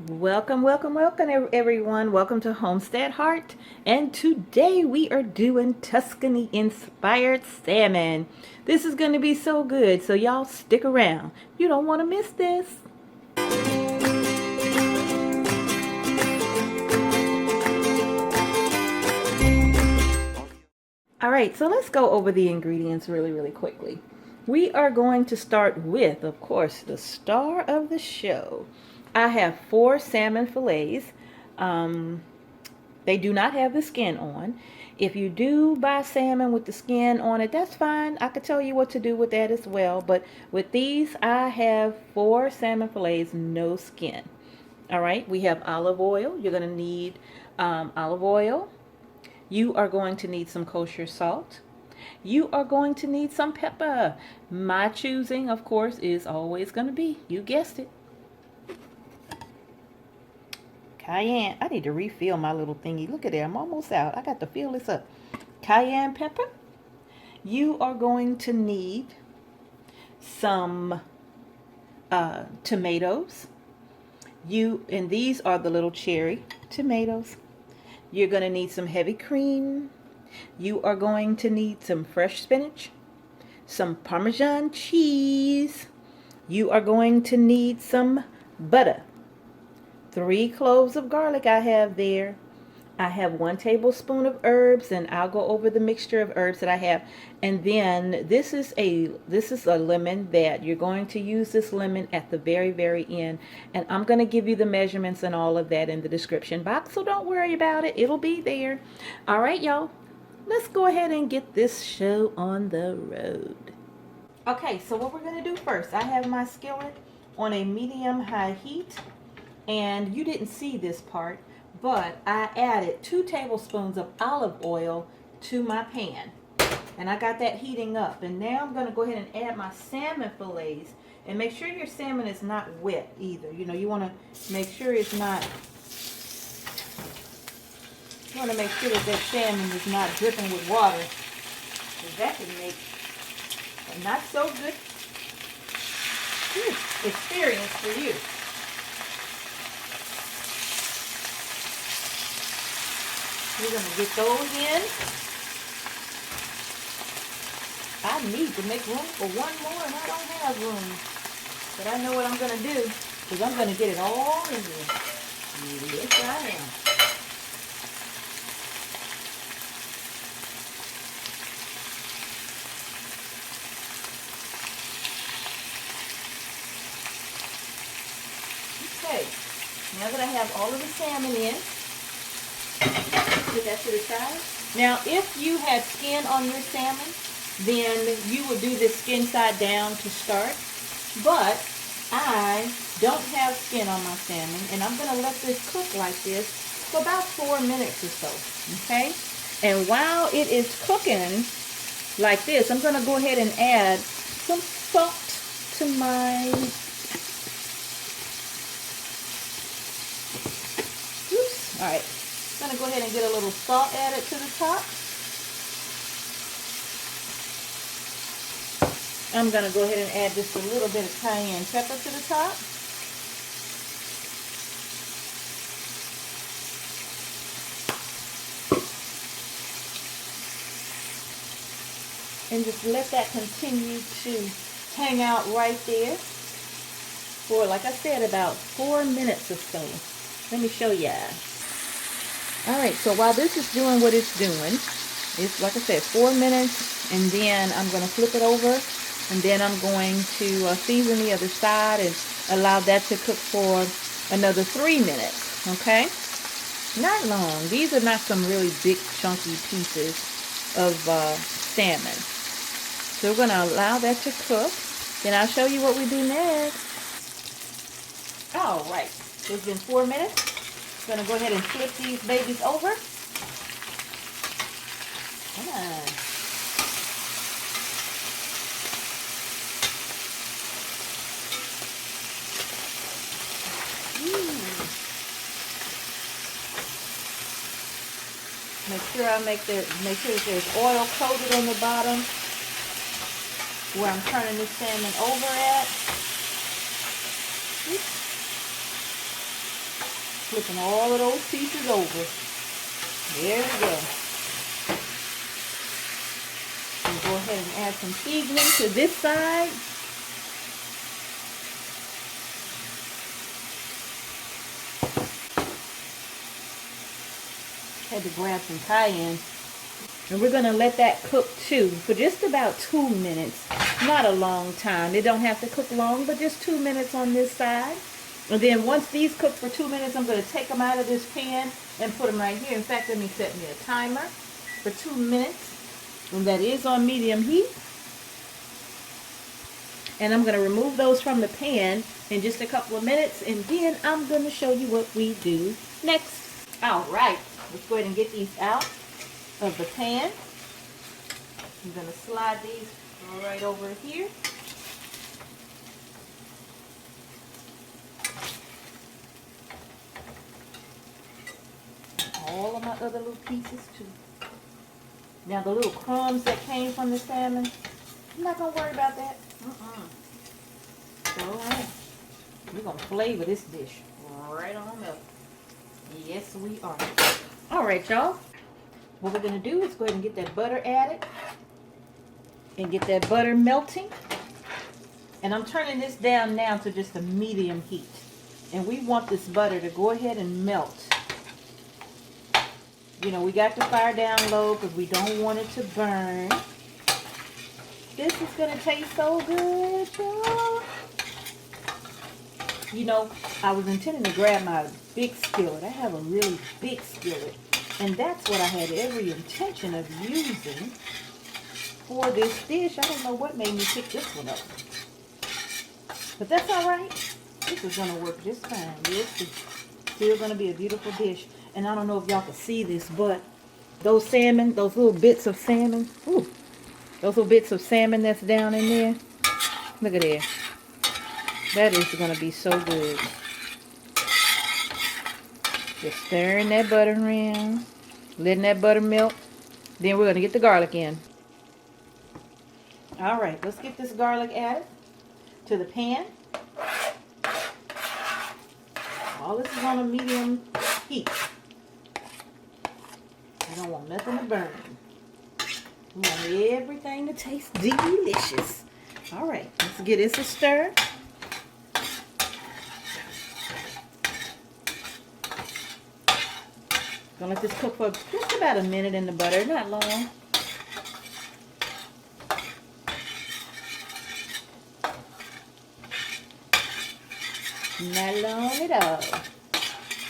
Welcome, welcome, welcome, everyone. Welcome to Homestead Heart. And today we are doing Tuscany inspired salmon. This is going to be so good, so y'all stick around. You don't want to miss this. All right, so let's go over the ingredients really quickly. We are going to start with, of course, the star of the show. I have 4 salmon fillets. They do not have the skin on. If you do buy salmon with the skin on it, that's fine. I could tell you what to do with that as well. But with these, I have 4 salmon fillets, no skin. All right, we have olive oil. You're going to need olive oil. You are going to need some kosher salt. You are going to need some pepper. My choosing, of course, is always going to be, you guessed it, cayenne. I need to refill my little thingy. Look at that. I'm almost out. I got to fill this up. Cayenne pepper. You are going to need some tomatoes. And these are the little cherry tomatoes. You're going to need some heavy cream. You are going to need some fresh spinach, some Parmesan cheese. You are going to need some butter. 3 cloves of garlic I have there. I have 1 tablespoon of herbs, and I'll go over the mixture of herbs that I have. And then this is a lemon that you're going to use this lemon at the very end. And I'm going to give you the measurements and all of that in the description box, so don't worry about it. It'll be there. All right, y'all. Let's go ahead and get this show on the road. Okay, so what we're going to do first, I have my skillet on a medium-high heat. And you didn't see this part, but I added 2 tablespoons of olive oil to my pan. And I got that heating up. And now I'm going to go ahead and add my salmon fillets. And make sure your salmon is not wet either. You know, you want to make sure it's not, you want to make sure that salmon is not dripping with water. Because that can make a not so good experience for you. We're going to get those in. I need to make room for one more, and I don't have room. But I know what I'm going to do, because I'm going to get it all in here. Yes, I am. Okay, now that I have all of the salmon in, put that to the side. Now, if you had skin on your salmon, then you would do this skin side down to start. But I don't have skin on my salmon, and I'm going to let this cook like this for about 4 minutes or so. Okay? And while it is cooking like this, I'm going to go ahead and add some salt to my... Oops. All right. I'm going to go ahead and get a little salt added to the top. I'm going to go ahead and add just a little bit of cayenne pepper to the top. And just let that continue to hang out right there for, like I said, about 4 minutes or so. Let me show you. Alright, so while this is doing what it's doing, it's like I said, 4 minutes, and then I'm going to flip it over, and then I'm going to season the other side and allow that to cook for another 3 minutes, okay? Not long. These are not some really big chunky pieces of salmon. So we're going to allow that to cook, then I'll show you what we do next. Alright, so it's been 4 minutes. I'm going to go ahead and flip these babies over. Come on. Make sure that there's oil coated on the bottom where I'm turning this salmon over at. Oops. flipping all of those pieces over. There we go. And go ahead and add some seasoning to this side. Had to grab some cayenne. And we're going to let that cook too for just about 2 minutes. Not a long time. They don't have to cook long, but just 2 minutes on this side. And then once these cook for 2 minutes, I'm going to take them out of this pan and put them right here. In fact, let me set me a timer for 2 minutes. And that is on medium heat. And I'm going to remove those from the pan in just a couple of minutes. And then I'm going to show you what we do next. All right. Let's go ahead and get these out of the pan. I'm going to slide these right over here. All of my other little pieces too. Now the little crumbs that came from the salmon, I'm not going to worry about that. All right. We're going to flavor this dish right on up. Yes, we are. All right, y'all. What we're going to do is go ahead and get that butter added and get that butter melting. And I'm turning this down now to just a medium heat. And we want this butter to go ahead and melt. You know, we got the fire down low because we don't want it to burn. This is going to taste so good, y'all. You know, I was intending to grab my big skillet. I have a really big skillet. And that's what I had every intention of using for this dish. I don't know what made me pick this one up. But that's all right. This is going to work just fine. It's still going to be a beautiful dish. And I don't know if y'all can see this, but those salmon, those little bits of salmon, ooh, those little bits of salmon that's down in there. Look at there. That is going to be so good. Just stirring that butter around, letting that butter melt. Then we're going to get the garlic in. All right, let's get this garlic added to the pan. All this is on a medium heat. I don't want nothing to burn. We want everything to taste delicious. All right, let's give this a stir. Gonna let this cook for just about a minute in the butter, not long. Not long at all.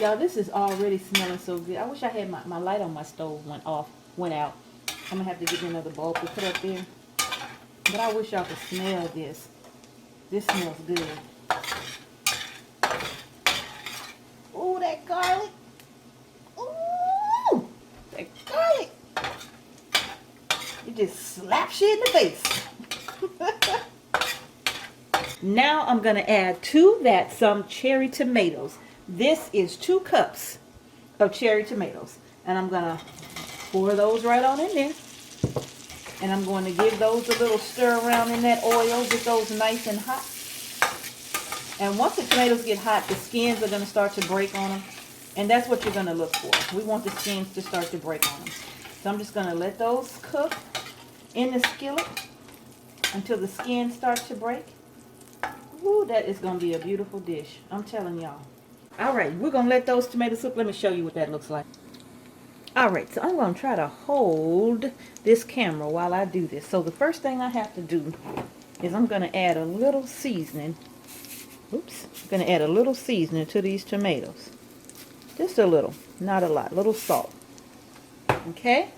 Y'all, this is already smelling so good. I wish I had my light on my stove went out. I'm gonna have to get me another bulb to put up there. But I wish y'all could smell this. This smells good. Ooh, that garlic. Ooh, that garlic. It just slaps you in the face. Now I'm going to add to that some cherry tomatoes. This is 2 cups of cherry tomatoes. And I'm going to pour those right on in there. And I'm going to give those a little stir around in that oil. Get those nice and hot. And once the tomatoes get hot, the skins are going to start to break on them. And that's what you're going to look for. We want the skins to start to break on them. So I'm just going to let those cook in the skillet until the skins start to break. Ooh, that is going to be a beautiful dish. I'm telling y'all. All right, we're going to let those tomatoes cook. Let me show you what that looks like. All right, so I'm going to try to hold this camera while I do this. So the first thing I have to do is I'm going to add a little seasoning. Oops. I'm going to add a little seasoning to these tomatoes. Just a little, not a lot. A little salt. Okay?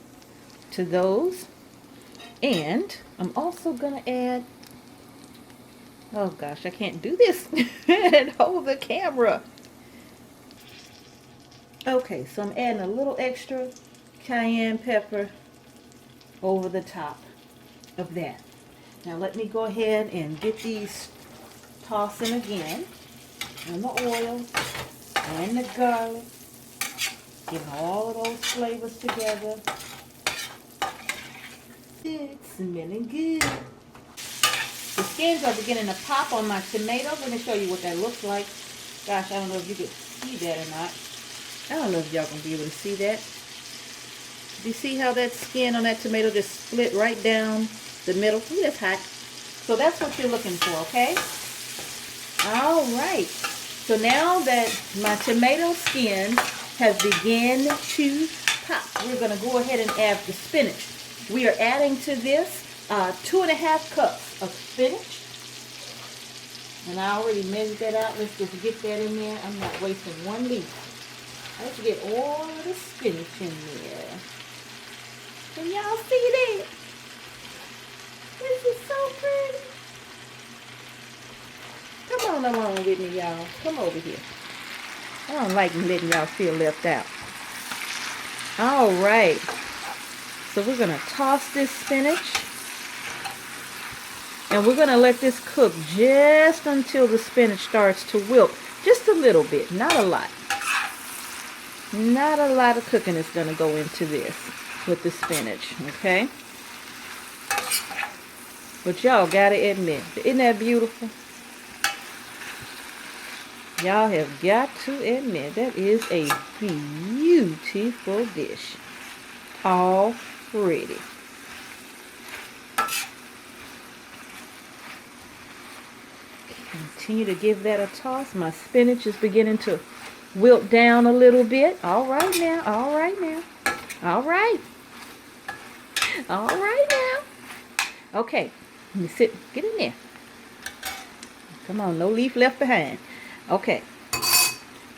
To those. And I'm also going to add... Oh gosh, I can't do this and hold the camera. Okay, so I'm adding a little extra cayenne pepper over the top of that. Now let me go ahead and get these tossing again. And the oil and the garlic. Getting all of those flavors together. It's smelling good. The skins are beginning to pop on my tomatoes. Let me show you what that looks like. Gosh, I don't know if you can see that or not. I don't know if y'all gonna be able to see that. Do you see how that skin on that tomato just split right down the middle? Ooh, that's hot. So that's what you're looking for, okay? All right. So now that my tomato skin has begun to pop, we're going to go ahead and add the spinach. We are adding to this 2.5 cups of spinach. And I already measured that out. Let's just get that in there. I'm not wasting one leaf. Let's get all of the spinach in there. Can y'all see that? This is so pretty. Come on along with me, y'all. Come over here. I don't like letting y'all feel left out. All right. So we're going to toss this spinach. And we're going to let this cook just until the spinach starts to wilt. Just a little bit, not a lot. Not a lot of cooking is going to go into this with the spinach, okay? But y'all got to admit, isn't that beautiful? Y'all have got to admit, that is a beautiful dish. All pretty. Continue to give that a toss. My spinach is beginning to wilt down a little bit. All right now. All right now. All right. All right now. Okay. Let me sit. Get in there. Come on. No leaf left behind. Okay.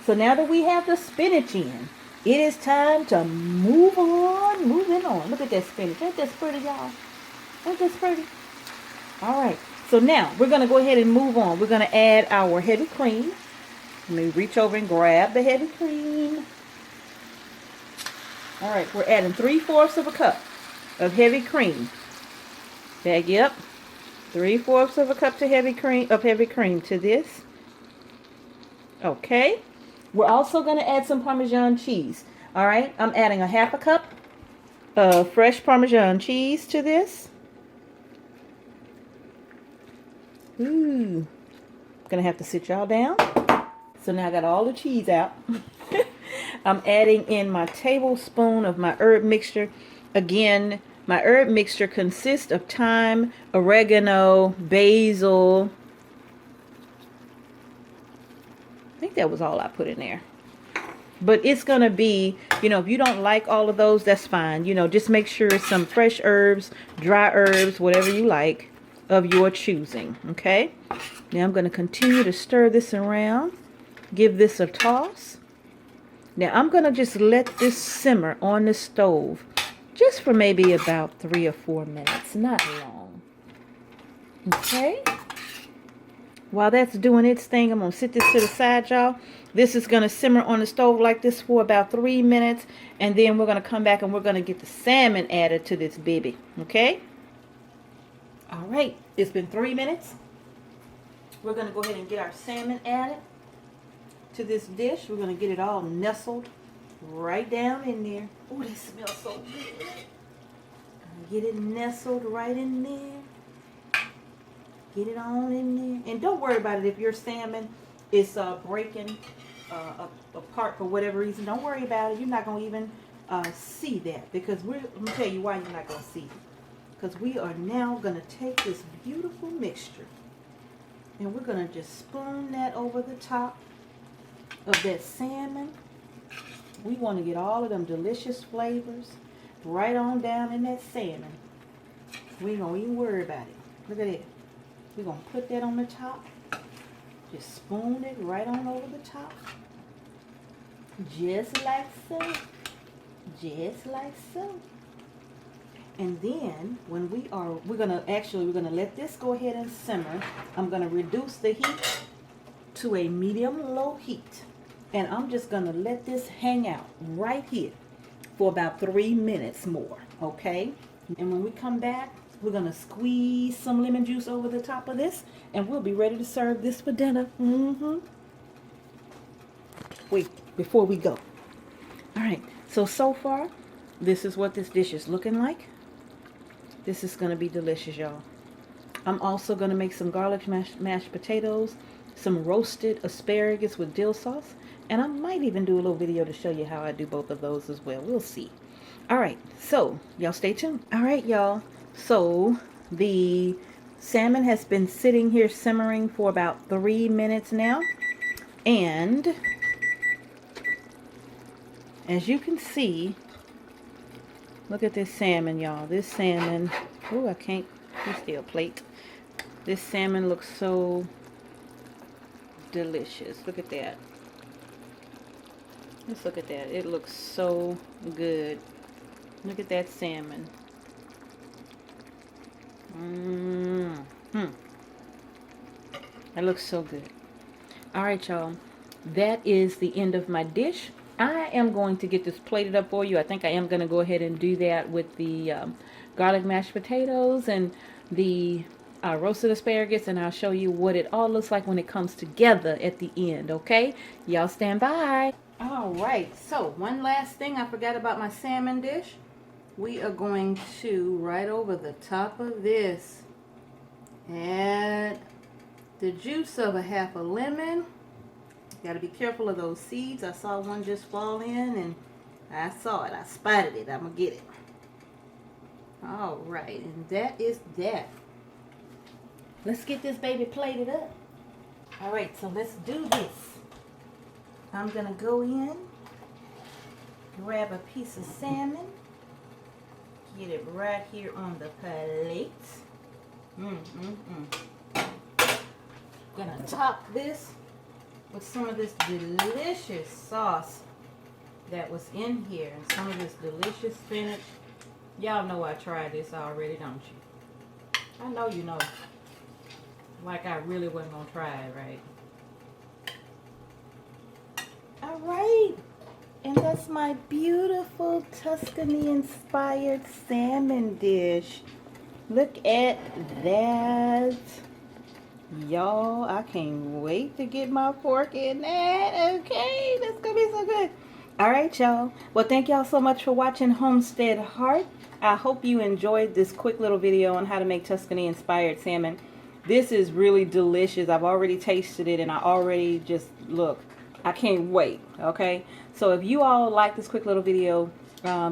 So now that we have the spinach in, it is time to move on. Moving on. Look at that spinach. Ain't that pretty, y'all? Ain't that pretty? All right. So now we're going to go ahead and move on. We're going to add our heavy cream. Let me reach over and grab the heavy cream. All right, we're adding 3/4 of a cup of heavy cream. Yep, 3/4 of a cup of heavy cream to this. Okay, we're also going to add some Parmesan cheese. All right, I'm adding a 1/2 cup of fresh Parmesan cheese to this. Ooh, gonna have to sit y'all down. So now I got all the cheese out. I'm adding in my tablespoon of my herb mixture. Again, my herb mixture consists of thyme, oregano, basil. I think that was all I put in there. But it's gonna be, you know, if you don't like all of those, that's fine. You know, just make sure it's some fresh herbs, dry herbs, whatever you like of your choosing. Okay, now I'm going to continue to stir this around, give this a toss. Now I'm going to just let this simmer on the stove just for maybe about 3 or 4 minutes, not long. Okay, while that's doing its thing, I'm going to sit this to the side, y'all. This is going to simmer on the stove like this for about 3 minutes, and then we're going to come back and we're going to get the salmon added to this baby. Okay. All right, it's been 3 minutes. We're going to go ahead and get our salmon added to this dish. We're going to get it all nestled right down in there. Oh, that smells so good. Get it nestled right in there. Get it on in there. And don't worry about it if your salmon is breaking apart for whatever reason. Don't worry about it. You're not going to even see that, because I'm going to tell you why you're not going to see it. Because we are now going to take this beautiful mixture and we're going to just spoon that over the top of that salmon. We want to get all of them delicious flavors right on down in that salmon. We ain't going to even worry about it. Look at it. We're going to put that on the top. Just spoon it right on over the top. Just like so. Just like so. And then when we're gonna let this go ahead and simmer. I'm gonna reduce the heat to a medium-low heat, and I'm just gonna let this hang out right here for about 3 minutes more. Okay. And when we come back, we're gonna squeeze some lemon juice over the top of this, and we'll be ready to serve this for dinner. Wait, before we go. All right. So far, this is what this dish is looking like. This is going to be delicious, y'all. I'm also going to make some garlic mashed potatoes, some roasted asparagus with dill sauce, And I might even do a little video to show you how I do both of those as well. We'll see. All right, so y'all stay tuned. All right, y'all. So the salmon has been sitting here simmering for about 3 minutes now. And as you can see, look at this salmon, y'all. This salmon, oh, I can't, it's still plate. This salmon looks so delicious. Look at that. Let's look at that. It looks so good. Look at that salmon. That looks so good. All right, y'all. That is the end of my dish. I am going to get this plated up for you. I think I am going to go ahead and do that with the garlic mashed potatoes and the roasted asparagus, and I'll show you what it all looks like when it comes together at the end, okay? Y'all stand by. All right, so one last thing I forgot about my salmon dish. We are going to, right over the top of this, add the juice of a half a lemon. Got to be careful of those seeds. I saw one just fall in, and I saw it. I spotted it. I'm going to get it. All right, and that is that. Let's get this baby plated up. All right, so let's do this. I'm going to go in, grab a piece of salmon, get it right here on the plate. Gonna top this with some of this delicious sauce that was in here, and some of this delicious spinach. Y'all know I tried this already, don't you? I know you know. Like I really wasn't gonna try it, right? All right, and that's my beautiful Tuscany inspired salmon dish. Look at that. Y'all, I can't wait to get my fork in that. Okay, that's gonna be so good. All right, y'all. Well, thank y'all so much for watching Homestead Heart. I hope you enjoyed this quick little video on how to make Tuscany inspired salmon. This is really delicious. I've already tasted it, and I already just, look, I can't wait, okay? So if you all like this quick little video,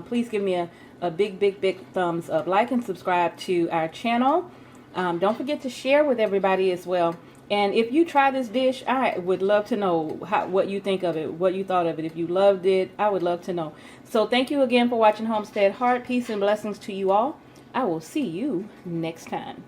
please give me a big thumbs up. Like and subscribe to our channel. Don't forget to share with everybody as well. And if you try this dish, I would love to know what you think of it, what you thought of it. If you loved it, I would love to know. So thank you again for watching Homestead Heart. Peace and blessings to you all. I will see you next time.